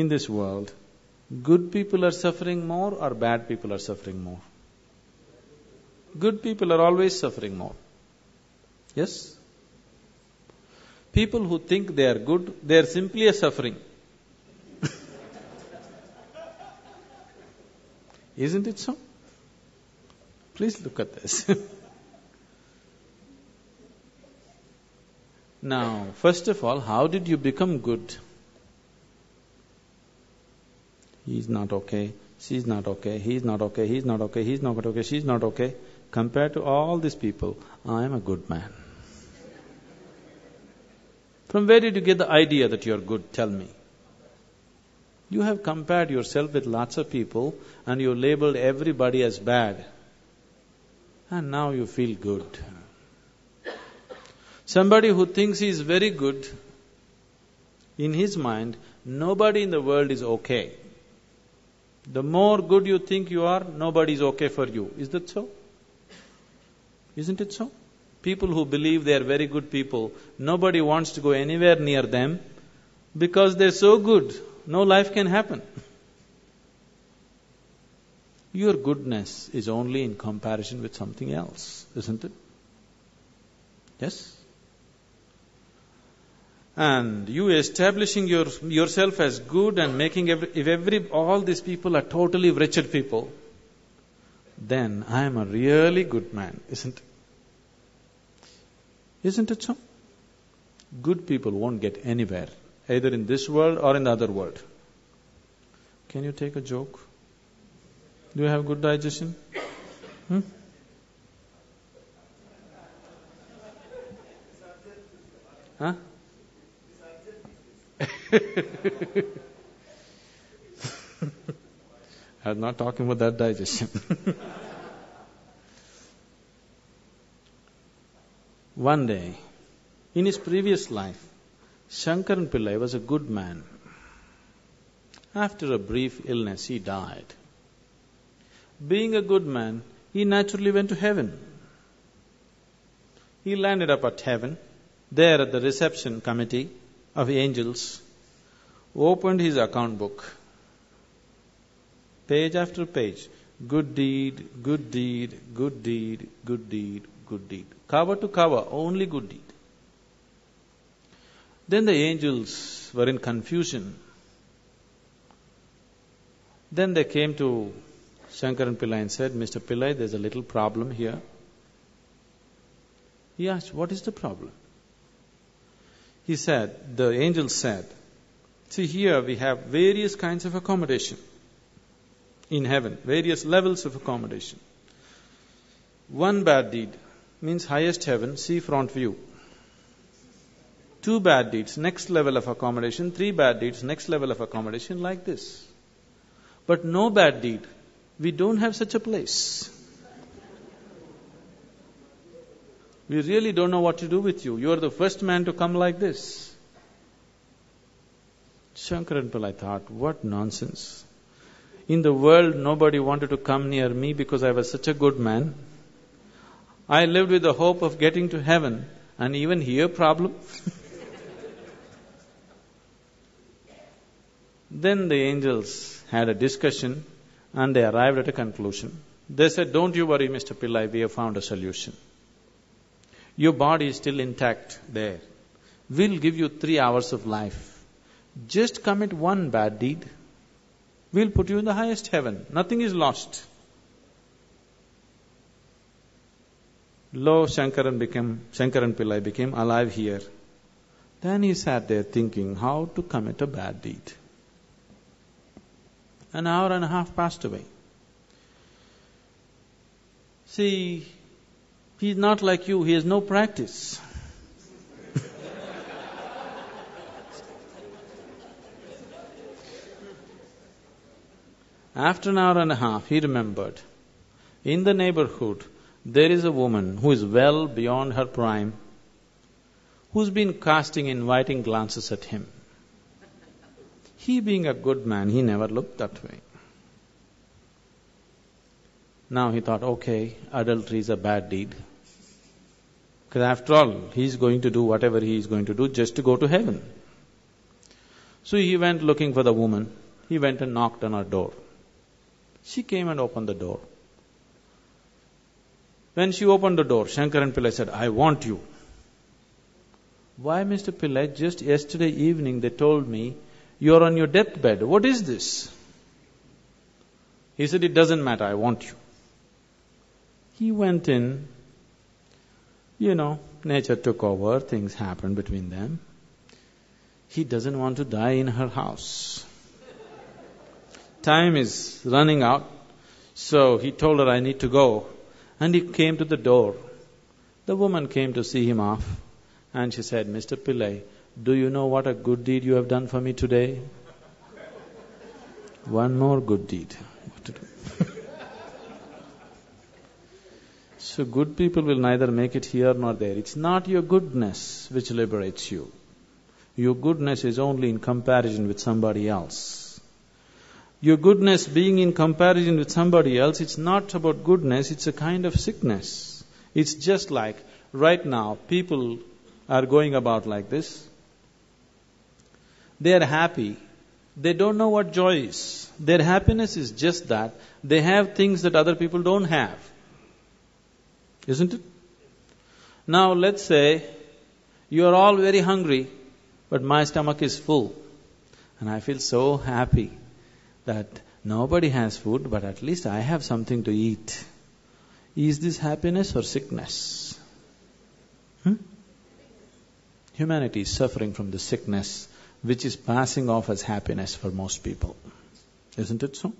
in this world, good people are suffering more or bad people are suffering more? Good people are always suffering more. Yes? People who think they are good, they are simply a suffering. Isn't it so? Please look at this. Now, first of all, how did you become good? He's not okay, she's not okay, he's not okay, he's not okay, he's not okay, she's not okay. Compared to all these people, I am a good man. From where did you get the idea that you're good? Tell me. You have compared yourself with lots of people and you labeled everybody as bad. And now you feel good. Somebody who thinks he is very good, in his mind, nobody in the world is okay. The more good you think you are, nobody is okay for you. Is that so? Isn't it so? People who believe they are very good people, nobody wants to go anywhere near them because they're so good, no life can happen. Your goodness is only in comparison with something else, isn't it? Yes? And you establishing yourself as good and making all these people are totally wretched people, then I am a really good man, isn't it? Isn't it so? Good people won't get anywhere, either in this world or in the other world. Can you take a joke? Do you have good digestion? Huh? I'm not talking about that digestion. One day, in his previous life, Shankaran Pillai was a good man. After a brief illness, he died. Being a good man, he naturally went to heaven. He landed up at heaven, there at the reception committee of angels, opened his account book. Page after page, good deed, good deed, good deed, good deed, good deed. Cover to cover, only good deed. Then the angels were in confusion. Then they came to Shankaran Pillai and said, Mr. Pillai, there's a little problem here. He asked, what is the problem? He said, the angels said, see here we have various kinds of accommodation in heaven, various levels of accommodation. One bad deed means highest heaven, sea front view. 2 bad deeds, next level of accommodation. 3 bad deeds, next level of accommodation, like this. But no bad deed. We don't have such a place. We really don't know what to do with you. You are the first man to come like this. Shankaran Pillai thought, what nonsense. In the world, nobody wanted to come near me because I was such a good man. I lived with the hope of getting to heaven, and even here problem? Then the angels had a discussion and they arrived at a conclusion. They said, don't you worry, Mr. Pillai, we have found a solution. Your body is still intact there. We'll give you 3 hours of life. Just commit 1 bad deed. We'll put you in the highest heaven. Nothing is lost. Lo, Shankaran Pillai became alive here. Then he sat there thinking how to commit a bad deed. An hour and a half passed away. See, he's not like you, he has no practice. After an hour and a half, he remembered, in the neighborhood, there is a woman who is well beyond her prime, who's been casting inviting glances at him. He being a good man, he never looked that way. Now he thought, okay, adultery is a bad deed. Because after all, he's going to do whatever he is going to do just to go to heaven. So he went looking for the woman. He went and knocked on her door. She came and opened the door. When she opened the door, Shankaran Pillai said, "I want you." "Why, Mr. Pillai, just yesterday evening they told me you're on your deathbed. What is this?" He said, "It doesn't matter, I want you." He went in, nature took over, things happened between them. He doesn't want to die in her house. Time is running out, so he told her, "I need to go." And he came to the door. The woman came to see him off, and she said, "Mr. Pillai, do you know what a good deed you have done for me today?" "One more good deed." What to do? So good people will neither make it here nor there. It's not your goodness which liberates you. Your goodness is only in comparison with somebody else. Your goodness being in comparison with somebody else, it's not about goodness, it's a kind of sickness. It's just like right now, people are going about like this. They are happy. They don't know what joy is. Their happiness is just that they have things that other people don't have. Isn't it? Now let's say you are all very hungry, but my stomach is full. And I feel so happy that nobody has food, but at least I have something to eat. Is this happiness or sickness? Humanity is suffering from the sickness which is passing off as happiness for most people. Isn't it so?